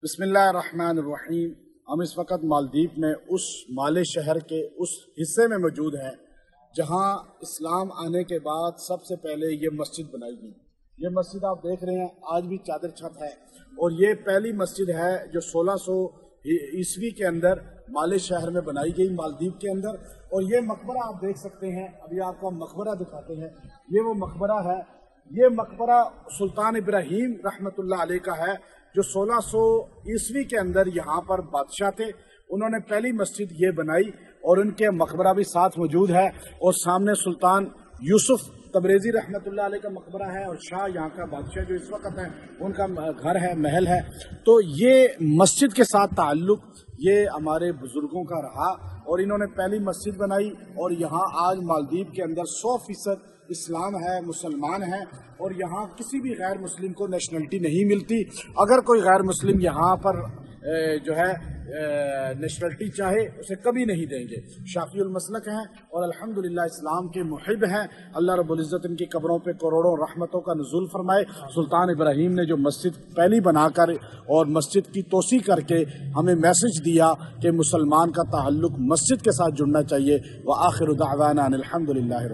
बिस्मिल्लाहिर्रहमानिर्रहीम। हम इस वक्त मालदीव में उस माले शहर के उस हिस्से में मौजूद हैं जहां इस्लाम आने के बाद सबसे पहले ये मस्जिद बनाई गई। ये मस्जिद आप देख रहे हैं आज भी चादर छत है और ये पहली मस्जिद है जो 1600 ईस्वी के अंदर माले शहर में बनाई गई मालदीव के अंदर। और ये मकबरा आप देख सकते हैं, अभी आपको हम मकबरा दिखाते हैं। ये वो मकबरा है, ये मकबरा सुल्तान इब्राहिम रहमतुल्लाह अलैह का है जो 1600 ईस्वी के अंदर यहाँ पर बादशाह थे। उन्होंने पहली मस्जिद ये बनाई और उनके मकबरा भी साथ मौजूद है। और सामने सुल्तान यूसुफ तबरेजी रहमतुल्लाह अलैह का मकबरा है और शाह यहाँ का बादशाह जो इस वक्त है उनका घर है, महल है। तो ये मस्जिद के साथ ताल्लुक ये हमारे बुजुर्गों का रहा और इन्होंने पहली मस्जिद बनाई। और यहाँ आज मालदीव के अंदर 100% इस्लाम है, मुसलमान है और यहाँ किसी भी गैर मुस्लिम को नेशनलिटी नहीं मिलती। अगर कोई गैर मुस्लिम यहाँ पर जो है नेशनलिटी चाहे उसे कभी नहीं देंगे। शाफिउल मसलक हैं और अल्हम्दुलिल्लाह इस्लाम के मुहिब हैं। अल्लाह रब्बुल इज़्ज़त इनकी कब्रों पे करोड़ों रहमतों का नुज़ूल फरमाए। सुल्तान इब्राहिम ने जो मस्जिद पहली बनाकर और मस्जिद की तोसी करके हमें मैसेज दिया कि मुसलमान का ताल्लुक मस्जिद के साथ जुड़ना चाहिए। व आखिरु दावाना अनिल हम्दुलिल्लाहि।